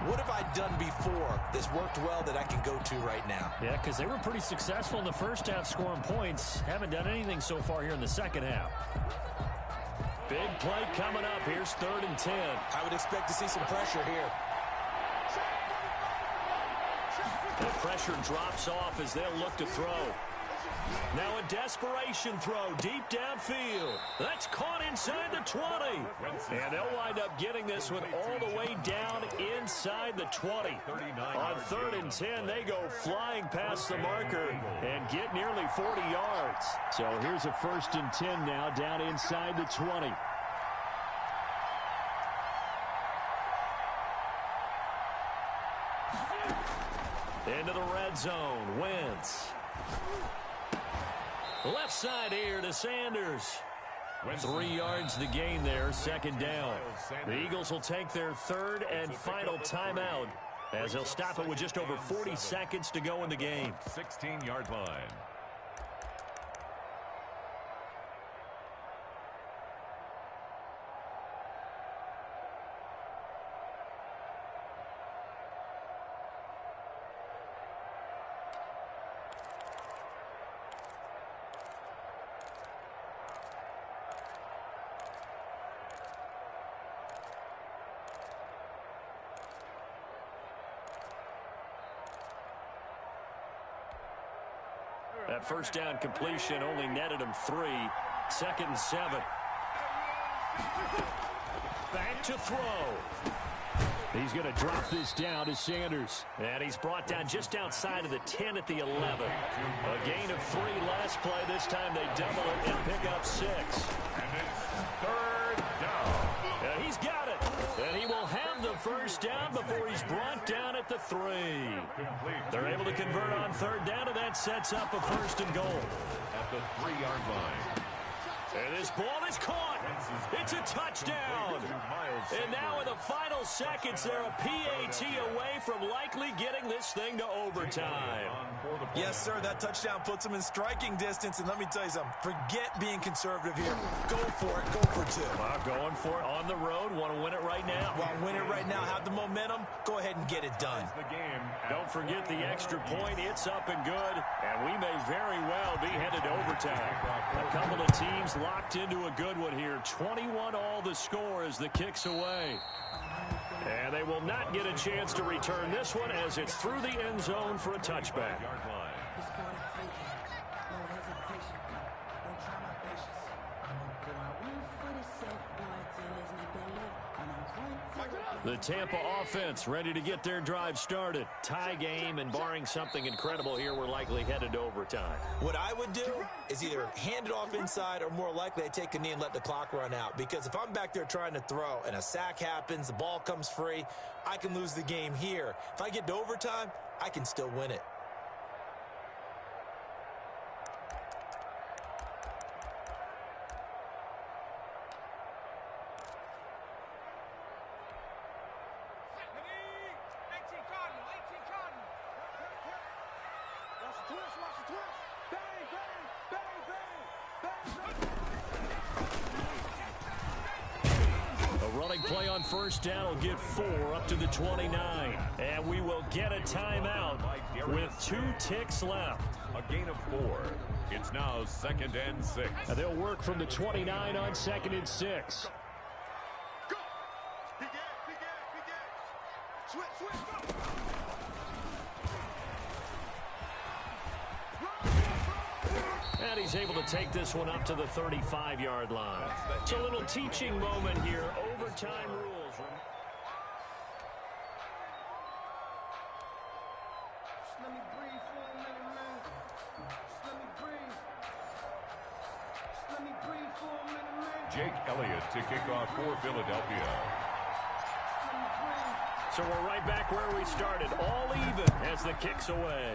what have I done before that's worked well that I can go to right now? Yeah, because they were pretty successful in the first half scoring points. Haven't done anything so far here in the second half. Big play coming up. Here's 3rd and 10. I would expect to see some pressure here. The pressure drops off as they'll look to throw. Now a desperation throw deep downfield. That's caught inside the 20. And they'll wind up getting this one all the way down inside the 20. On 3rd and 10, they go flying past the marker and get nearly 40 yards. So here's a 1st and 10 now down inside the 20. Into the red zone. Wentz. Left side here to Sanders. 3 yards the gain there, 2nd down. The Eagles will take their 3rd and final timeout as they'll stop it with just over 40 seconds to go in the game. 16-yard line. That 1st down completion only netted him 3. 2nd and 7. Back to throw. He's going to drop this down to Sanders. And he's brought down just outside of the 10 at the 11. A gain of 3 last play. This time they double it and pick up 6. And it's 3rd down. And he's got it. And he will have the 1st down before he's brought down at the 3. They're able to convert on 3rd down, and that sets up a 1st and goal. At the 3-yard line. And this ball is caught. It's a touchdown. And now in the final seconds, they're a PAT away from likely getting this thing to overtime. Yes, sir, that touchdown puts them in striking distance. And let me tell you something, forget being conservative here. Go for it. Go for 2. Well, going for it on the road. Want to win it right now? Want to win it right now, have the momentum, go ahead and get it done. Don't forget the extra point. It's up and good. And we may very well be headed to overtime. A couple of teams locked into a good one here. 21 all the score as the kick's away. And they will not get a chance to return this one as it's through the end zone for a touchback. The Tampa offense ready to get their drive started. Tie game, and barring something incredible here, we're likely headed to overtime. What I would do is either hand it off inside or more likely I take a knee and let the clock run out. Because if I'm back there trying to throw and a sack happens, the ball comes free, I can lose the game here. If I get to overtime, I can still win it. Play on 1st down will get 4 up to the 29. And we will get a timeout with 2 ticks left. A gain of 4. It's now 2nd and 6. And they'll work from the 29 on 2nd and 6. Go! Begin! Switch, go! And he's able to take this one up to the 35-yard line. It's a little teaching moment here. Overtime rules. Let me breathe for a minute, man. Let me breathe. Let me breathe for a minute, man. Jake Elliott to kick off for Philadelphia. So So we're right back where we started, all even as the kick's away.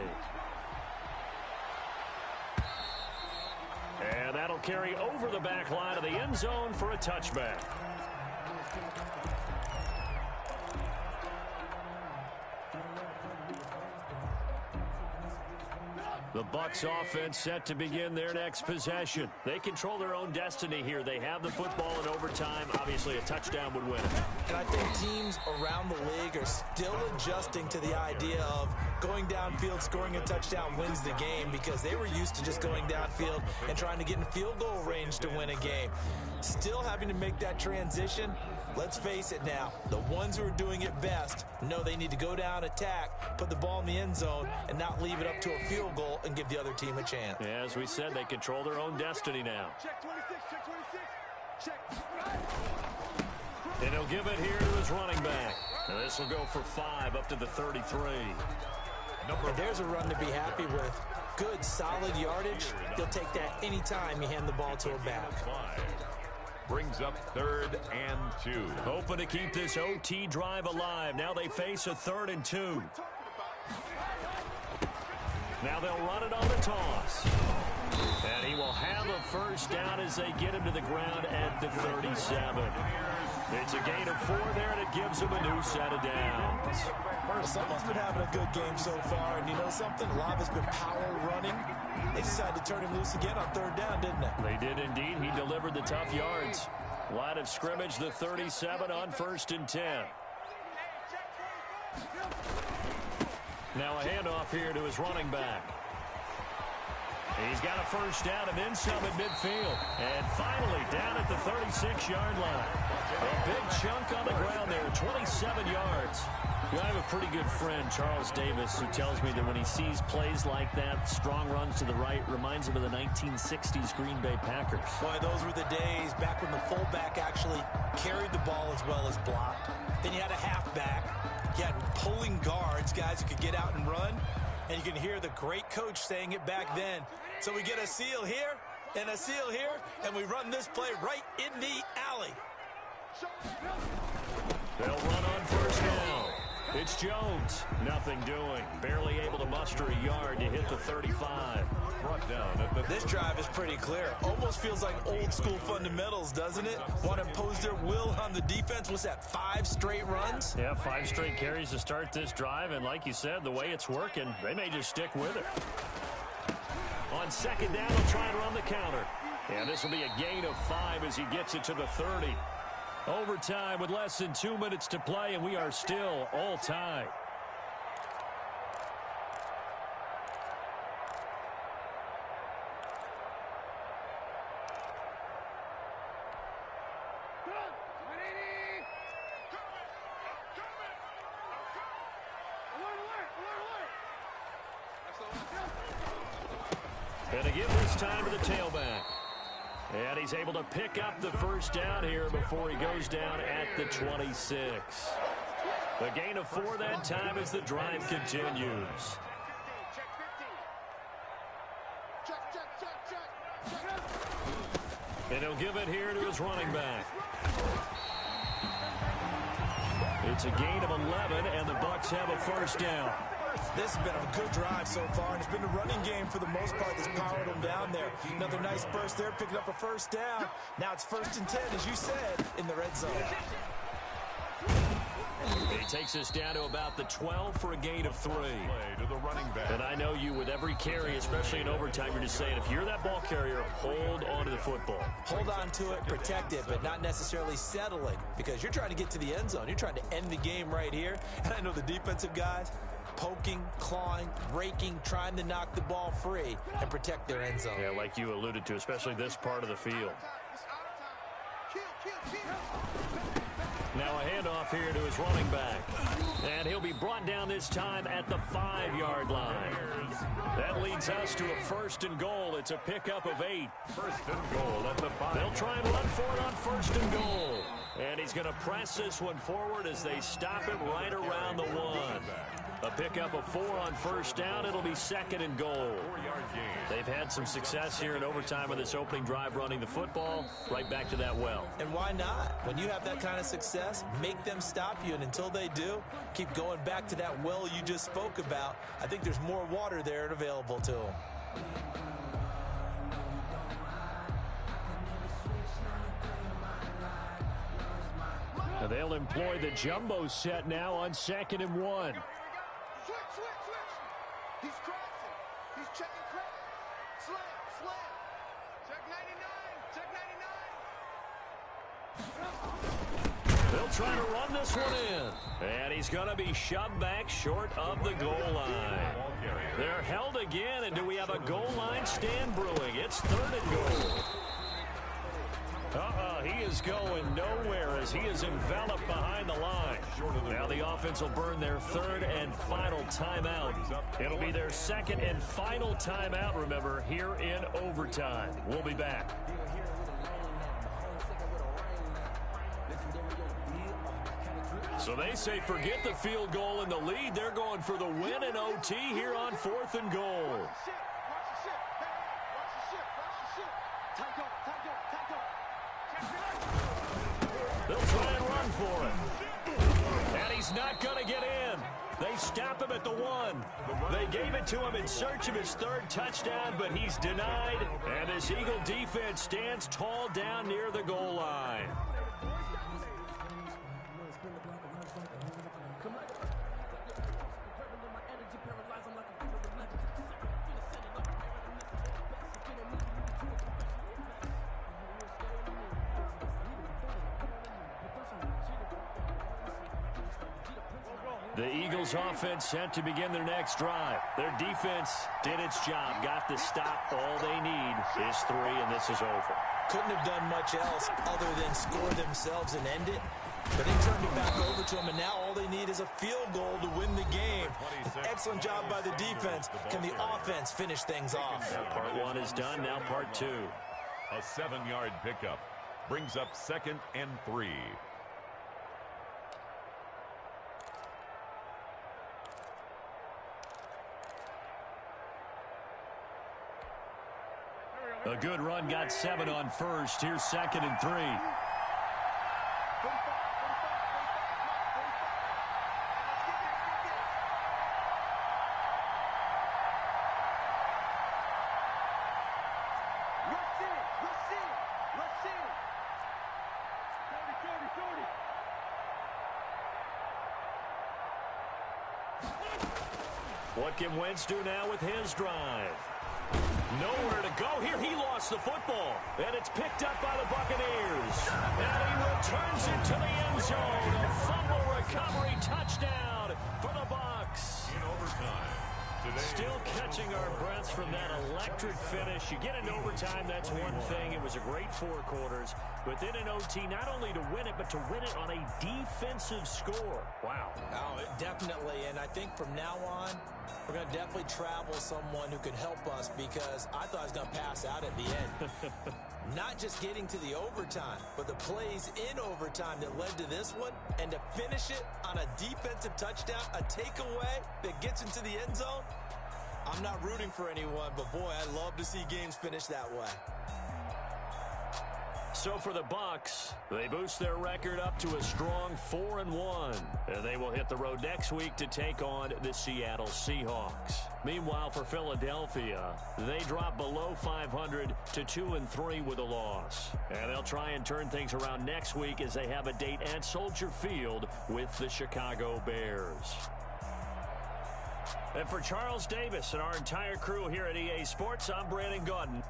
And that'll carry over the back line of the end zone for a touchback. The Bucs offense set to begin their next possession. They control their own destiny here. They have the football in overtime. Obviously, a touchdown would win it. And I think teams around the league are still adjusting to the idea of going downfield, scoring a touchdown wins the game, because they were used to just going downfield and trying to get in field goal range to win a game. Still having to make that transition. Let's face it now, the ones who are doing it best know they need to go down, attack, put the ball in the end zone, and not leave it up to a field goal and give the other team a chance. Yeah, as we said, they control their own destiny now. Check 26, check 26. Check. And he'll give it here to his running back. And this will go for 5 up to the 33. And there's a run to be happy with. Good, solid yardage. You'll take that anytime you hand the ball to a back. Brings up 3rd and 2. Hoping to keep this OT drive alive. Now they face a 3rd and 2. Now they'll run it on the toss. And he will have a first down as they get him to the ground at the 37. It's a gain of 4 there, and it gives him a new set of downs. Someone's been having a good game so far, and you know something? A lot has been power running. They decided to turn him loose again on 3rd down, didn't they? They did indeed. He delivered the tough yards. Line of scrimmage, the 37 on 1st and 10. Now a handoff here to his running back. He's got a first down and then some at midfield. And finally down at the 36-yard line. A big chunk on the ground there, 27 yards. You know, I have a pretty good friend, Charles Davis, who tells me that when he sees plays like that, strong runs to the right, reminds him of the 1960s Green Bay Packers. Boy, those were the days back when the fullback actually carried the ball as well as blocked. Then you had a halfback. You had pulling guards, guys who could get out and run. And you can hear the great coach saying it back then. So we get a seal here and a seal here, and we run this play right in the alley. They'll run on first down. It's Jones. Nothing doing. Barely able to muster a yard to hit the 35. Brought down at the... This drive is pretty clear. Almost feels like old school fundamentals, doesn't it? Want to impose their will on the defense. What's that, 5 straight runs? Yeah, 5 straight carries to start this drive. And like you said, the way it's working, they may just stick with it. On 2nd down, they'll try and run the counter. And this will be a gain of 5 as he gets it to the 30. Overtime with less than 2 minutes to play, and we are still all tied. And again this time to the tailback. And he's able to pick up the first down here before he goes down at the 26. The gain of 4 that time as the drive continues. And he'll give it here to his running back. It's a gain of 11, and the Bucs have a first down. This has been a good drive so far, and it's been a running game for the most part that's powered them down there. Another nice burst there, picking up a first down. Now it's 1st and 10, as you said, in the red zone. He takes us down to about the 12 for a gain of 3. To the running back. And I know you, with every carry, especially in overtime, you're just saying, if you're that ball carrier, hold on to the football. Hold on to it, protect it, but not necessarily settle it, because you're trying to get to the end zone. You're trying to end the game right here. And I know the defensive guys, poking, clawing, raking, trying to knock the ball free and protect their end zone. Yeah, like you alluded to, especially this part of the field. Now a handoff here to his running back. And he'll be brought down this time at the 5-yard line. That leads us to a 1st and goal. It's a pickup of 8. 1st and goal at the 5. They'll try and run for it on 1st and goal. And he's going to press this one forward as they stop him right around the 1. A pickup of 4 on first down. It'll be 2nd and goal. 4-yard gain. They've had some success here in overtime of this opening drive running the football. Right back to that well. And why not? When you have that kind of success, make them stop you. And until they do, keep going back to that well you just spoke about. I think there's more water there and available to them. They'll employ the jumbo set now on 2nd and 1. Switch. He's crossing. He's checking crack. Slam. Check 99. They'll try to run this one in. And he's going to be shoved back short of the goal line. They're held again, and do we have a goal line stand brewing? It's 3rd and goal. He is going nowhere as he is enveloped behind the line. Now the offense will burn their 3rd and final timeout. It'll be their 2nd and final timeout, remember, here in overtime. We'll be back. So they say forget the field goal and the lead. They're going for the win in OT here on 4th and goal. They'll try and run for it. And he's not going to get in. They stop him at the 1. They gave it to him in search of his 3rd touchdown, but he's denied. And this Eagle defense stands tall down near the goal line. The Eagles offense set to begin their next drive. Their defense did its job, got the stop. All they need is 3, and this is over. Couldn't have done much else other than score themselves and end it. But they turned it back over to them, and now all they need is a field goal to win the game. An excellent job by the defense. Can the offense finish things off? Part 1 is done, now part 2. A 7-yard pickup brings up 2nd and 3. A good run got 7 on first. Here's 2nd and 3. What can Wentz do now with his drive? Nowhere to go here. He lost the football. And it's picked up by the Buccaneers. And he returns it to the end zone. A fumble recovery touchdown for the Bucs. In overtime. Still catching our breaths from that electric finish. You get into overtime, that's one thing. It was a great 4 quarters. But then in OT, not only to win it, but to win it on a defensive score. Wow. Oh, definitely. And I think from now on, we're going to definitely travel someone who can help us, because I thought I was going to pass out at the end. Not just getting to the overtime, but the plays in overtime that led to this one, and to finish it on a defensive touchdown, a takeaway that gets into the end zone. I'm not rooting for anyone, but boy, I love to see games finish that way. So for the Bucs, they boost their record up to a strong 4-1. And they will hit the road next week to take on the Seattle Seahawks. Meanwhile, for Philadelphia, they drop below 500 to 2-3 with a loss. And they'll try and turn things around next week as they have a date at Soldier Field with the Chicago Bears. And for Charles Davis and our entire crew here at EA Sports, I'm Brandon Gaudin.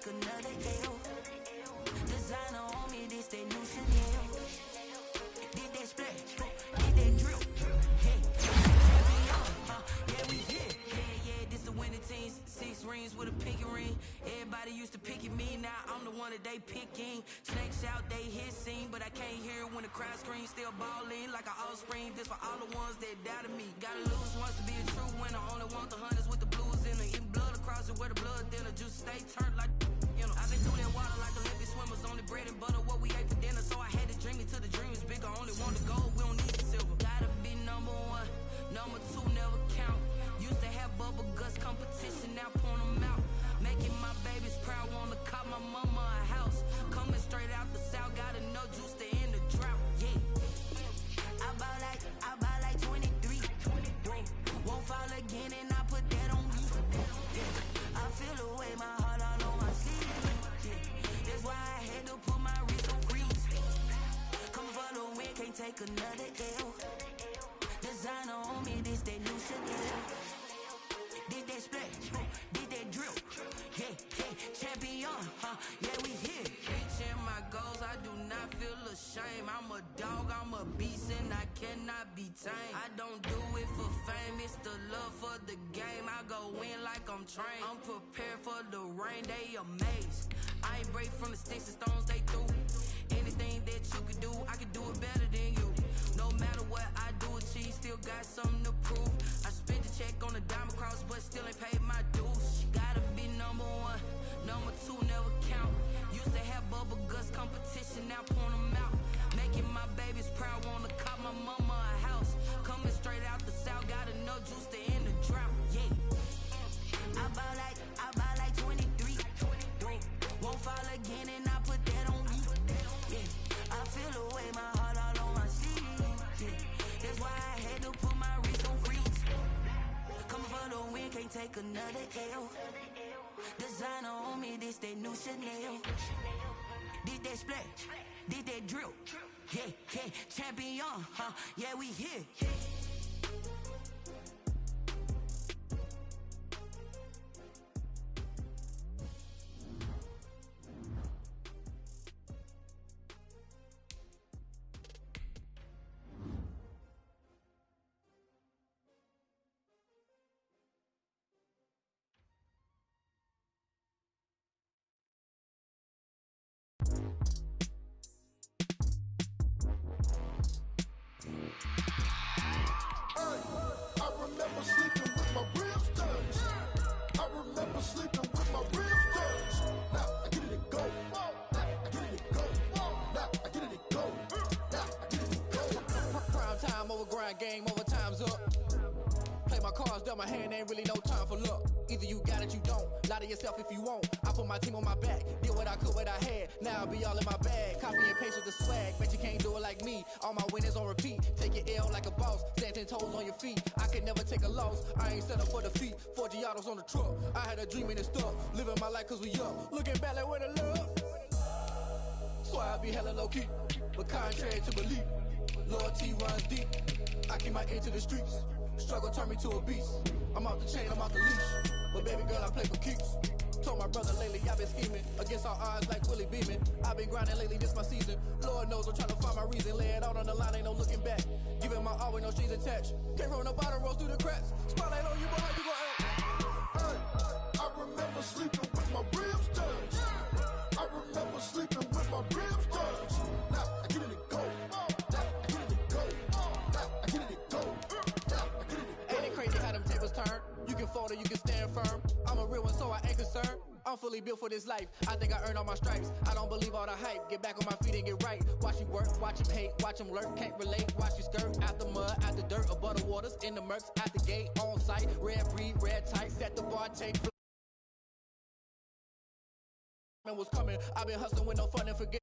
Another L. Designer on me, this that new Chanel. Did that splash, did that drip. they picking. Snakes out, they hissing, but I can't hear when the crowd screams. Still balling like an offspring. This for all the ones that doubted me. Gotta lose once to be a true winner. Only want the hunters with the blues in it. Eating blood across it where the blood thinner. Juice stay turned like, you know. I've been through that water like Olympic swimmers. Only bread and butter what we ate for dinner. So I had to dream it till the dream is bigger. Only want the gold, we don't need the silver. Gotta be number one. Number two never count. Used to have bubble guts competition, now point them out. Making my babies proud, wanna call my mama a house. Coming straight out the south, got enough juice to end the drought. Yeah. I bought like 23. Won't fall again and I put that on me. Yeah. I feel the way, my heart all on my sleeve. Yeah. That's why I had to put my wrist on freeze. Coming for the win, can't take another L. Designer on me, this that new Chanel. Did that splash, did that drill. Yeah, champion, yeah, we here. Reaching my goals, I do not feel ashamed. I'm a dog, I'm a beast, and I cannot be tamed. I don't do it for fame, it's the love for the game. I go in like I'm trained. I'm prepared for the rain, they amazed. I ain't break from the sticks and stones they threw. Anything that you could do, I could do it better than you. No matter what I do, achieve, still got something to prove. I spent the check on the diamond cross, but still ain't paid my dues. Gotta be number one, number two never count. Used to have bubble guts competition, now point them out. Making my babies proud, wanna call my mama a house. Coming straight out the south, got enough juice to end the drought. Yeah. I bought like 23. Won't fall again and I put that on me. Yeah. I feel the way, my heart all on my sleeve. Yeah. That's why I had to put my wrist on freeze. Coming for the win, can't take another L. Designer on me, this that new Chanel. Did that splash, did that drill. Yeah, champion, yeah, we here. Game over, time's up. Play my cards, dealt my hand, ain't really no time for luck. Either you got it, you don't. Lie to yourself if you won't. I put my team on my back, did what I could, what I had. Now I'll be all in my bag. Copy and paste with the swag, bet you can't do it like me. All my winners on repeat. Take your L like a boss, stand 10 toes on your feet. I can never take a loss, I ain't set up for defeat. 4 Giottos on the truck, I had a dream and it stuck. Living my life cause we up, looking back like where the love. So I be hella low key, but contrary to belief, loyalty runs deep. I keep my ear to the streets. Struggle turned me to a beast. I'm off the chain, I'm off the leash. But baby girl, I play for keeps. Told my brother lately, I've been scheming. Against all odds like Willie Beeman. I've been grinding lately, this my season. Lord knows I'm trying to find my reason. Lay it out on the line, ain't no looking back. Giving my all with no strings attached. Came from the bottom, rose through the cracks. Spotlight on you, boy, how you gon' act? Hey, I remember sleeping with my ribs touched. I remember sleeping with my ribs touched. Now I get it go. You can fold or you can stand firm. I'm a real one, so I ain't concerned. I'm fully built for this life. I think I earned all my stripes. I don't believe all the hype. Get back on my feet and get right. Watch you work, watch him hate, watch him lurk. Can't relate, watch you skirt. Out the mud, out the dirt, above the waters, in the murks, out the gate, on site. Red breed, red tight, set the bar, take. Was coming. I've been hustling with no fun and forget.